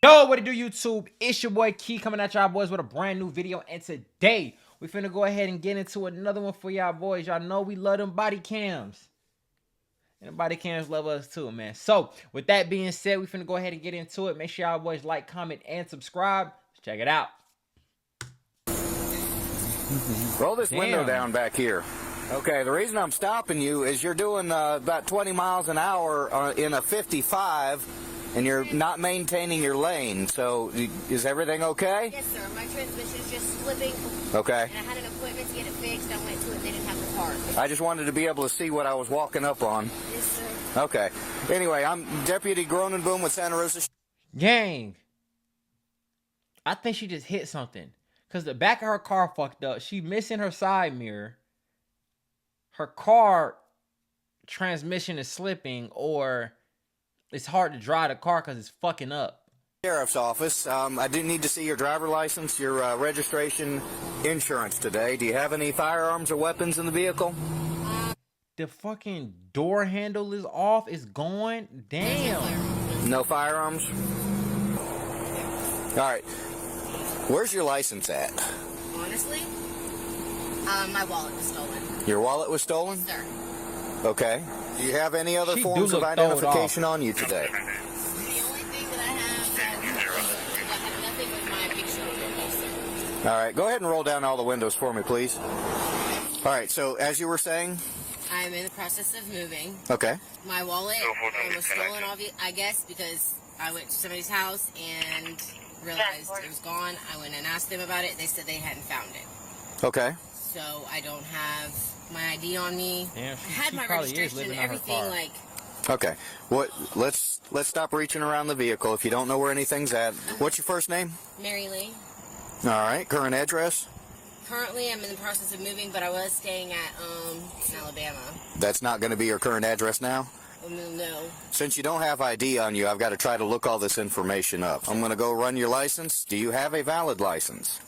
Yo, what it do, YouTube? It's your boy Key coming at y'all boys with a brand new video, and today we finna go ahead and get into another one for y'all boys. Y'all know we love them body cams, and the body cams love us too, man. So with that being said, we finna go ahead and get into it. Make sure y'all boys like, comment, and subscribe. Let's check it out. Roll this window down back here. Okay, the reason I'm stopping you is you're doing about 20 miles an hour in a 55. And you're not maintaining your lane, so is everything okay? Yes, sir. My transmission's just slipping. Okay. And I had an appointment to get it fixed. I went to it. They didn't have the part. I just wanted to be able to see what I was walking up on. Yes, sir. Okay. Anyway, I'm Deputy Gronenboom with Santa Rosa. Gang, I think she just hit something. Because the back of her car fucked up. She missing her side mirror. Her car transmission is slipping, or it's hard to drive the car because it's fucking up. Sheriff's Office. I do need to see your driver license, your registration, insurance today. Do you have any firearms or weapons in the vehicle? The fucking door handle is off. It's going. Damn. No firearms? All right. Where's your license at? Honestly, my wallet was stolen. Your wallet was stolen? Yes, sir. Okay. Do you have any other She forms do of look throwed identification on you today? The only thing that I have I have nothing with my picture on it, sir. All right. Go ahead and roll down all the windows for me, please. All right. So, as you were saying? I'm in the process of moving. Okay. My wallet was stolen, I guess, because I went to somebody's house and realized it was gone. I went and asked them about it. They said they hadn't found it. Okay. So I don't have my ID on me. Damn, I had my registration and everything, like. Okay. Let's stop reaching around the vehicle. If you don't know where anything's at, what's your first name? Mary Lee. All right. Current address? Currently, I'm in the process of moving, but I was staying at Alabama. That's not going to be your current address now? No. Since you don't have ID on you, I've got to try to look all this information up. I'm going to go run your license. Do you have a valid license?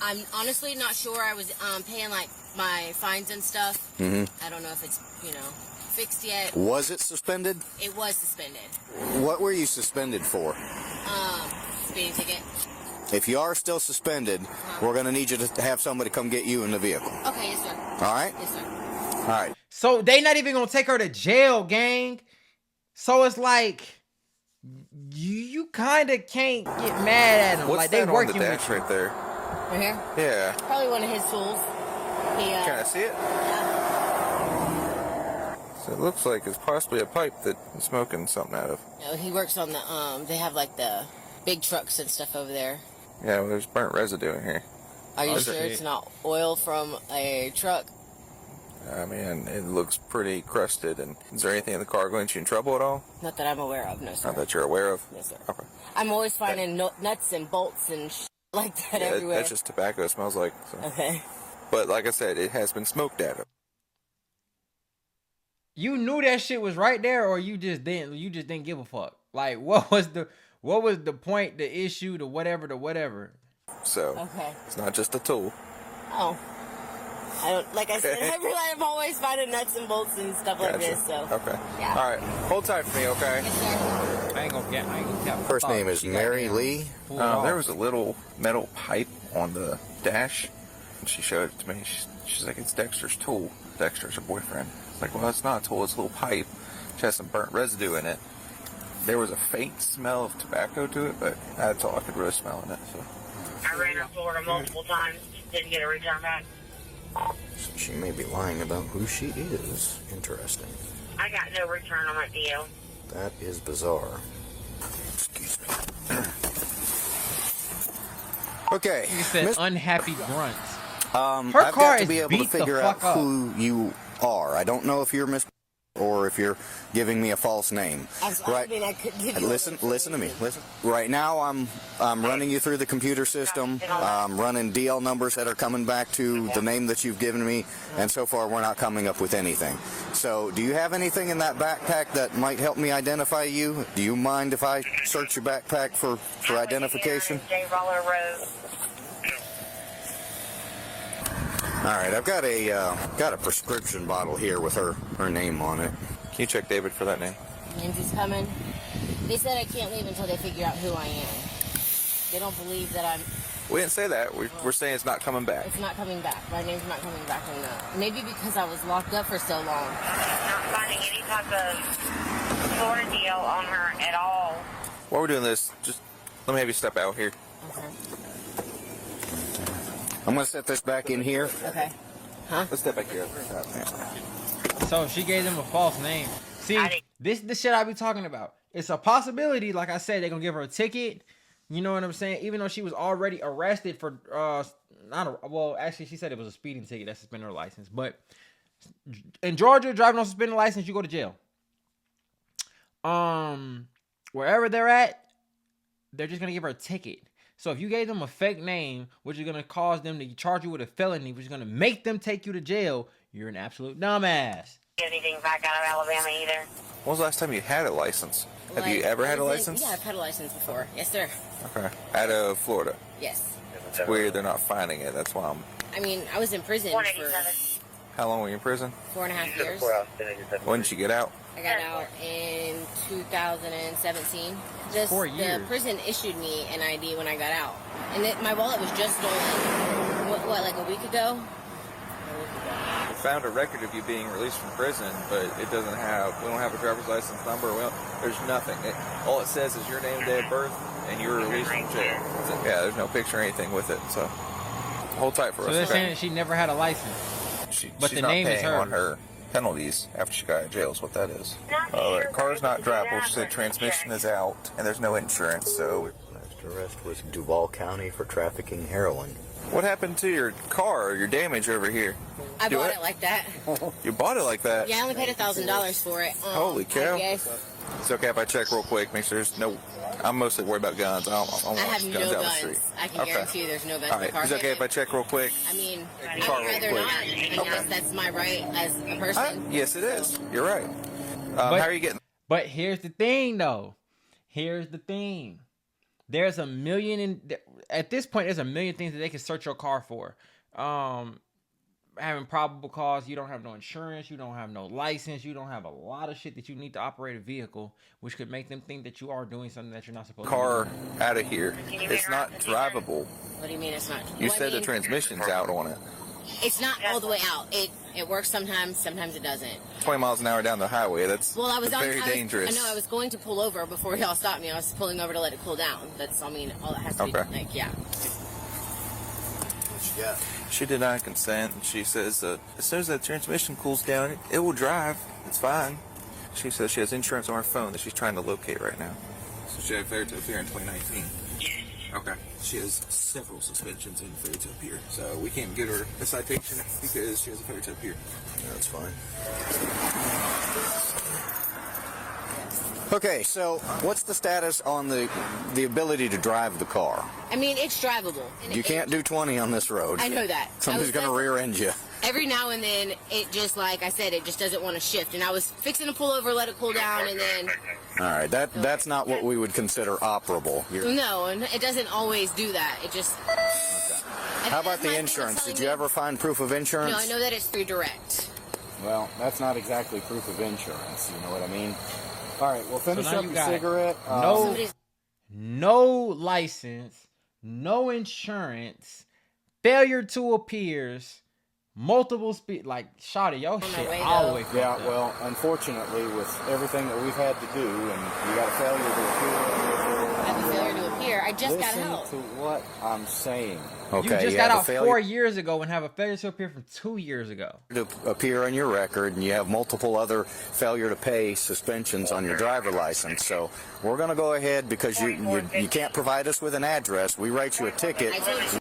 I'm honestly not sure. I was paying like my fines and stuff. Mm-hmm. I don't know if it's, fixed yet. Was it suspended? It was suspended. What were you suspended for? Speeding ticket. If you are still suspended, we're going to need you to have somebody come get you in the vehicle. Okay, yes, sir. All right? Yes, sir. All right. So they not even gonna take her to jail, gang. So it's like you kind of can't get mad at them. What's like that they working on the dash with you. right there? Right here? Yeah. Probably one of his tools. Can I see it? So it looks like it's possibly a pipe that he's smoking something out of. No, he works on the, they have like the big trucks and stuff over there. Yeah, well, there's burnt residue in here. Are you Oh, sure shit. it's not oil from a truck? I mean, it looks pretty crusted. And is there anything in the car going to you in trouble at all? Not that I'm aware of, no, sir. Not that you're aware of? No, sir. Okay. I'm always finding nuts and bolts and like that Yeah, everywhere. that's just tobacco, it smells like. So. Okay. But like I said, it has been smoked at. You knew that shit was right there, or you just didn't give a fuck. Like what was the point, the issue, the whatever. So Okay. it's not just a tool. Oh. I don't, like I said, I'm always finding nuts and bolts and stuff like this, so. Okay. Yeah. All right. Hold tight for me, okay? Yes, sir. I ain't gonna get. First name is Mary Lee. There was a little metal pipe on the dash, and she showed it to me. She's like, it's Dexter's tool. Dexter's her boyfriend. It's like, well, it's not a tool, it's a little pipe. She has some burnt residue in it. There was a faint smell of tobacco to it, but that's all I could really smell in it. So. I ran up to her multiple times, didn't get a return back. So she may be lying about who she is. Interesting. I got no return on that deal. That is bizarre. Excuse me. Okay. You said Miss- unhappy grunts. I've car got to is be able to beat the figure out fuck up. who you are. I don't know if you're Miss or if you're giving me a false name. I mean, I could give you Listen to me. Listen. Right now, I'm running you through the computer system. I'm running DL numbers that are coming back to the name that you've given me, and so far we're not coming up with anything. So, do you have anything in that backpack that might help me identify you? Do you mind if I search your backpack for identification? J. Roller Road. All right, I've got a prescription bottle here with her name on it. Can you check David for that name? Lindsay's coming. They said I can't leave until they figure out who I am. They don't believe that I'm... We didn't say that. We're saying it's not coming back. It's not coming back. My name's not coming back on that. Maybe because I was locked up for so long. Not finding any type of Florida deal on her at all. While we're doing this, just let me have you step out here. Okay. I'm going to set this back in here. Okay. Huh? Let's step back here. So she gave them a false name. See, this is the shit I be talking about. It's a possibility, like I said, they're gonna give her a ticket. You know what I'm saying? Even though she was already arrested for well, actually she said it was a speeding ticket that suspended her license. But in Georgia, driving on suspended license, you go to jail. Wherever they're at, they're just gonna give her a ticket. So if you gave them a fake name, which is gonna cause them to charge you with a felony, which is gonna make them take you to jail, you're an absolute dumbass. Get anything back out of Alabama either. When was the last time you had a license? Have you ever had a license? Yeah, I've had a license before. Yes, sir. Okay. Out of Florida. Yes. It's weird they're not finding it. That's why I'm... I mean, I was in prison for 187. How long were you in prison? 4.5 years. When did you get out? I got out in 2017. 4 years. The prison issued me an ID when I got out. And my wallet was just stolen, what, like a week ago? We found a record of you being released from prison, but it doesn't have... We don't have a driver's license number. There's nothing. All it says is your name, day of birth, and you were released from jail. Yeah, there's no picture or anything with it, so... Hold tight for us. So they're okay? saying that she never had a license. But She's the not name is paying hers. on her penalties after she got out of jail is what that is. Car's not drivable. She said transmission is out, and there's no insurance, so... Last arrest was Duval County for trafficking heroin. What happened to your car, your damage over here? I bought it like that. You bought it like that? Yeah, I only paid $1,000 for it. Holy cow. I guess. It's okay if I check real quick, make sure there's no... I'm mostly worried about guns. I don't I have want no guns out the guns. street. I can guarantee you there's no guns All in right, the car. is it okay if I check real quick? I mean, Car I'd real rather quick. not. I guess that's my right as a person. Yes, it is. You're right. But- how are you getting... But here's the thing, though. Here's the thing. There's a million at this point. There's a million things that they can search your car for. Having probable cause. You don't have no insurance. You don't have no license. You don't have a lot of shit that you need to operate a vehicle, which could make them think that you are doing something that you're not supposed to Car do. out of here. It's not drivable. What do you mean it's not? You Well, I said the mean, transmission's out on it. It's not all the way out. It works sometimes it doesn't. 20 miles an hour down the highway. That's Well, I was very dangerous. I know I was going to pull over before y'all stopped me. I was pulling over to let it cool down. That's, I mean, all that has to be, Okay. like, yeah. Yeah. She denied consent, and she says as soon as that transmission cools down, it will drive. It's fine. She says she has insurance on her phone that she's trying to locate right now. So she had failure to appear in 2019. Okay. She has several suspensions and failure to appear. So we can't get her a citation because she has a failure to appear. That's fine. Okay, so what's the status on the ability to drive the car? I mean, it's drivable. And You can't do 20 on this road. I know that. Somebody's going to rear end you. Every now and then, it just, like I said, it just doesn't want to shift. And I was fixing to pull over, let it cool down, and then... All right, that's not what we would consider operable. No, and it doesn't always do that. It just... How about the insurance? Did you ever find proof of insurance? No, I know that it's through direct. Well, that's not exactly proof of insurance. You know what I mean? All right, well, finish now up you your got it. cigarette. No license, no insurance, failure to appears, multiple speed. Like, shawty, your my shit way, all though. the way fucked Yeah, up. well, unfortunately, with everything that we've had to do, and you got a failure to appear. I have a failure to appear. I just got Listen help. to what I'm saying. You just got out 4 years ago and have a failure to appear from 2 years ago. To appear on your record, and you have multiple other failure to pay suspensions on your driver license. So we're going to go ahead because you can't provide us with an address. We write you a ticket. I told you.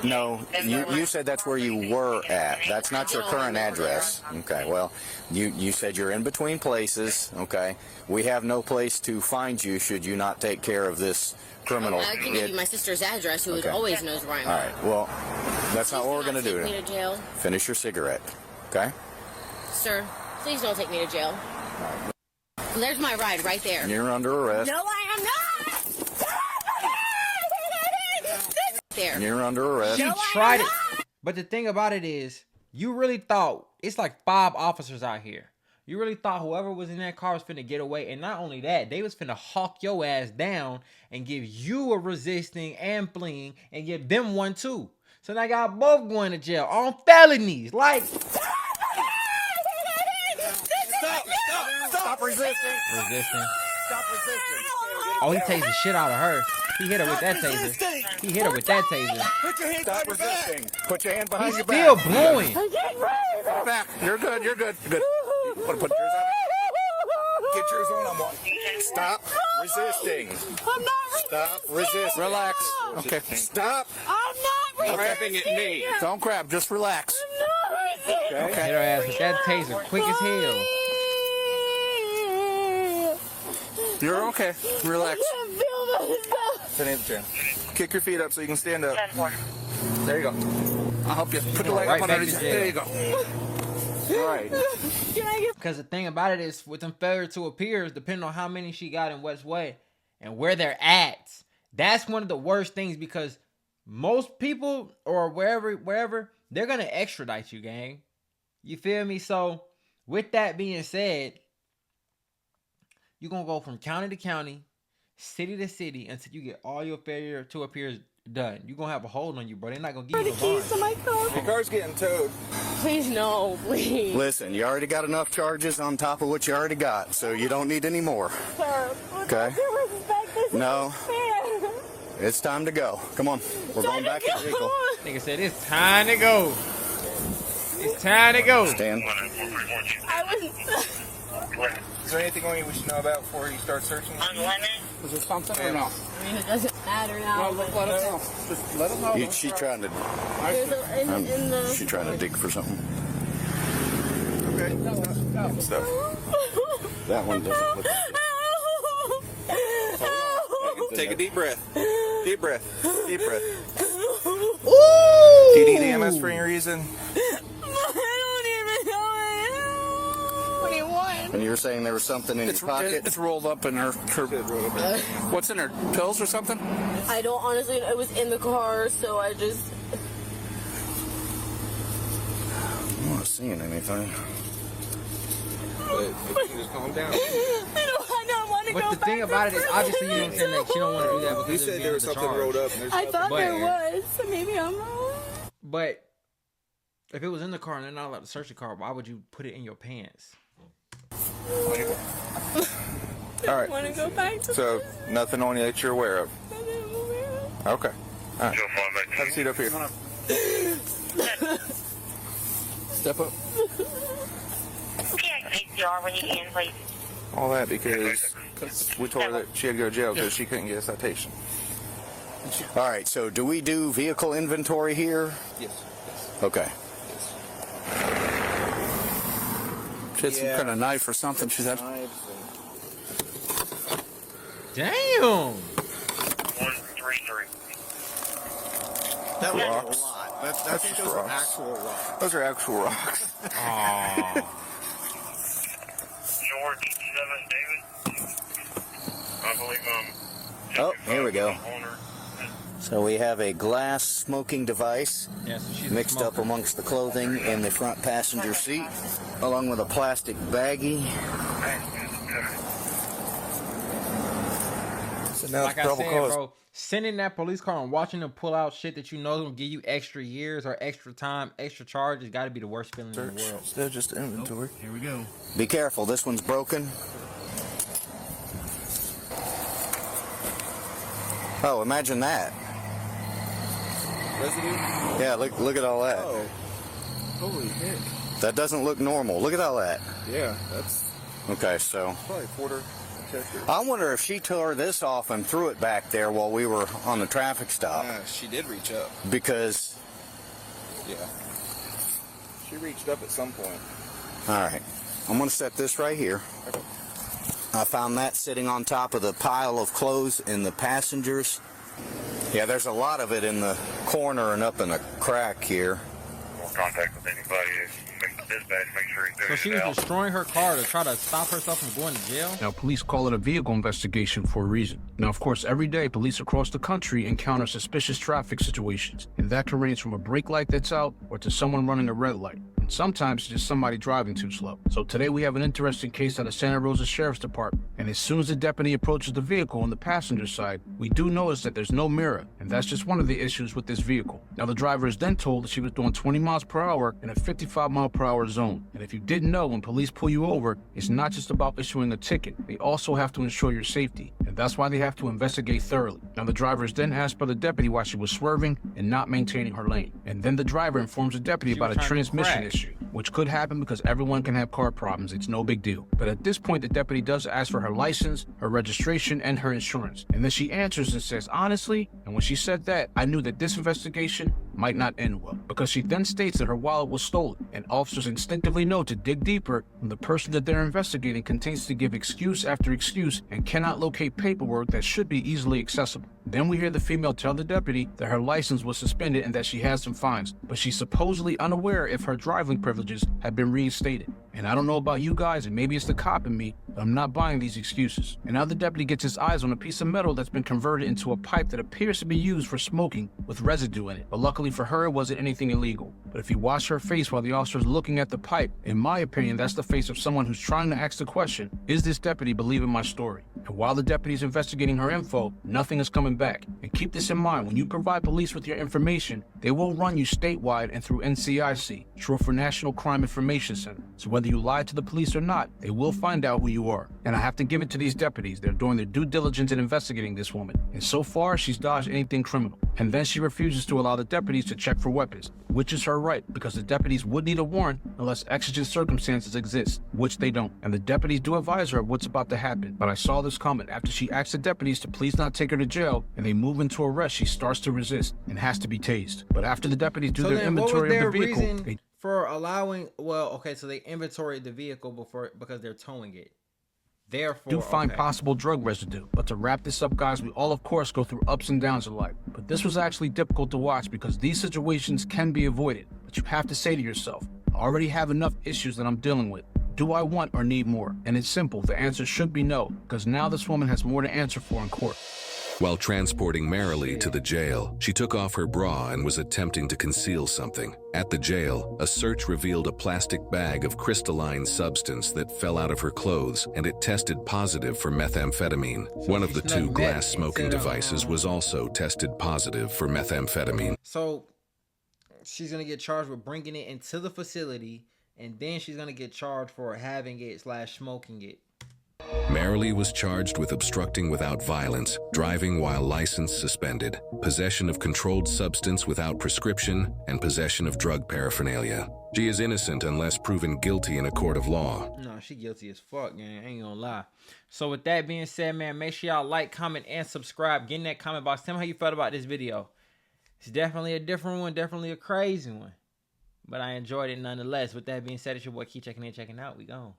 No, you said that's where you were at. That's not your current address. Okay, well, you said you're in between places. Okay, we have no place to find you should you not take care of this criminal. I can give you my sister's address, who Okay. always knows where I'm All at. right, well, that's not what we're going to Take me do. to jail. Finish your cigarette. Okay? Sir, please don't take me to jail. There's my ride right there. You're under arrest. No, I am not! There. You're under arrest. She I tried am it. But the thing about it is, you really thought it's like 5 officers out here. You really thought whoever was in that car was finna get away. And not only that, they was finna hawk your ass down and give you a resisting and fleeing and give them one too. So now I got both going to jail on felonies. Like, Stop resisting. resisting. Stop resisting. Oh, he tased the shit out of her. He hit her with that taser. He hit her with that taser. Put your hand Stop resisting. Put your hand behind He's your still back. blowing. Back. You're good. You're good. Good. Want to put yours on? Get yours on. I'm on. Stop resisting. I'm not Stop resisting. Relax. Okay. Stop. I'm not Grabbing at me. Don't grab. Just relax. Hit her ass with that taser quick as hell. You're okay. Relax. Sit in the chair. Kick your feet up so you can stand up. 10-4. There you go. I'll help you. Put the leg Right up back underneath. to jail. There you go. All right. Because the thing about it is, with them failure to appears, depending on how many she got in West Way and where they're at, that's one of the worst things, because most people or wherever they're gonna extradite you, gang. You feel me? So with that being said, you're gonna go from county to county, city to city, until you get all your failure to appears done. You're gonna have a hold on you, bro. They're not gonna give you the Keys to bond. my car. Your car's getting towed. Please, no, please. Listen, you already got enough charges on top of what you already got, so you don't need any more. Sir, Okay. respect this. No. Fair. It's time to go. Come on. We're going back to the vehicle. Nigga said it's time to go. It's time to go. Stand. I was. Is there anything on you we should know about before you start searching? Was there something or no? I mean, it doesn't matter now. No, let us know. Just let us know. She trying to. There's a, in the. She trying to dig for something. Okay. Stuff. That one doesn't look. Take a deep breath. Deep breath. Deep breath. Ooh! Do you need EMS for any reason? What do you want? And you were saying there was something in your pocket. It's rolled up in her. What's in her? Pills or something? I don't honestly. It was in the car, so I just. I'm not seeing anything. But if you just calm down. I don't want to go But the back thing to about it is, jail. obviously, you know what I'm saying, that she don't want to do that because You of said being there was under something charge. rolled up. And there's I thought But- there was, so maybe I'm wrong. But if it was in the car and they're not allowed to search the car, why would you put it in your pants? All right. Want to go back to So nothing on you that you're aware of. Okay. All right. Have a seat up here. Step up. ACR when you can, please. All that because we told her that she had to go to jail because she couldn't get a citation. All right. So do we do vehicle inventory here? Yes. Okay. She had some kind of knife or something. She said. Damn! 133. That was Rocks. a lot. I That's think just those are rocks. actual rocks. Those are actual rocks. Aww. George 7 David. I believe Oh, here we go. So we have a glass smoking device Yeah, so she's mixed up amongst the clothing in the front passenger seat, along with a plastic baggie. So now Like it's I probable said, cause. bro, sending that police car and watching them pull out shit that you know is gonna give you extra years or extra time, extra charges, got to be the worst feeling in the world. Still just inventory. Here we go. Be careful, this one's broken. Oh, imagine that. Residue? Yeah, look at all that. Oh. Holy heck. That doesn't look normal. Look at all that. Yeah, that's Okay, so probably a quarter tester. I wonder if she tore this off and threw it back there while we were on the traffic stop. She did reach up. Because, Yeah. She reached up at some point. all right, I'm going to set this right here. Okay. I found that sitting on top of the pile of clothes in the passengers. Yeah, there's a lot of it in the corner and up in a crack here. More contact with anybody. Dispatch, make sure he's So she was destroying her car to try to stop herself from going to jail. Now, police call it a vehicle investigation for a reason. Now, of course, every day, police across the country encounter suspicious traffic situations, and that can range from a brake light that's out or to someone running a red light. and sometimes it's just somebody driving too slow. So today we have an interesting case out of Santa Rosa Sheriff's Department, and as soon as the deputy approaches the vehicle on the passenger side, we do notice that there's no mirror, and that's just one of the issues with this vehicle. Now the driver is then told that she was doing 20 miles per hour in a 55 mile per hour zone, and if you didn't know, when police pull you over, it's not just about issuing a ticket, they also have to ensure your safety, and that's why they have to investigate thoroughly. Now the driver is then asked by the deputy why she was swerving and not maintaining her lane, and then the driver informs the deputy about a transmission issue, which could happen because everyone can have car problems. It's no big deal. But at this point, the deputy does ask for her license, her registration, and her insurance, and then she answers and says, honestly, and when she said that, I knew that this investigation might not end well, because she then states that her wallet was stolen, and officers instinctively know to dig deeper when the person that they're investigating continues to give excuse after excuse and cannot locate paperwork that should be easily accessible. Then we hear the female tell the deputy that her license was suspended and that she has some fines, but she's supposedly unaware if her driving privileges have been reinstated. And I don't know about you guys, and maybe it's the cop in me, but I'm not buying these excuses. And now the deputy gets his eyes on a piece of metal that's been converted into a pipe that appears to be used for smoking with residue in it. But luckily for her, it wasn't anything illegal. But if you watch her face while the officer's looking at the pipe, in my opinion, that's the face of someone who's trying to ask the question, is this deputy believing my story? And while the deputy's investigating her info, nothing is coming back. And keep this in mind, when you provide police with your information, they will run you statewide and through NCIC, short for National Crime Information Center. So whether you lied to the police or not, they will find out who you are. And I have to give it to these deputies. They're doing their due diligence in investigating this woman. And so far, she's dodged anything criminal. And then she refuses to allow the deputies to check for weapons, which is her right, because the deputies would need a warrant unless exigent circumstances exist, which they don't. And the deputies do advise her of what's about to happen. But I saw this coming. After she asks the deputies to please not take her to jail and they move into arrest, she starts to resist and has to be tased. But after the deputies do their inventory of the vehicle, they for allowing, well, okay, so they inventoried the vehicle because they're towing it. Therefore, do find possible drug residue. But to wrap this up, guys, we all, of course, go through ups and downs in life. But this was actually difficult to watch because these situations can be avoided. But you have to say to yourself, I already have enough issues that I'm dealing with. Do I want or need more? And it's simple. The answer should be no, because now this woman has more to answer for in court. While transporting Marilee to the jail, she took off her bra and was attempting to conceal something. At the jail, a search revealed a plastic bag of crystalline substance that fell out of her clothes, and it tested positive for methamphetamine. One of the two glass smoking devices was also tested positive for methamphetamine. So she's going to get charged with bringing it into the facility, and then she's going to get charged for having it / smoking it. Marilee was charged with obstructing without violence, driving while license suspended, possession of controlled substance without prescription, and possession of drug paraphernalia. She is innocent unless proven guilty in a court of law. No, she guilty as fuck, man. I ain't gonna lie. So with that being said, man, make sure y'all like, comment, and subscribe. Get in that comment box. Tell me how you felt about this video. It's definitely a different one, definitely a crazy one, but I enjoyed it nonetheless. With that being said, it's your boy Key checking in, checking out. We gone.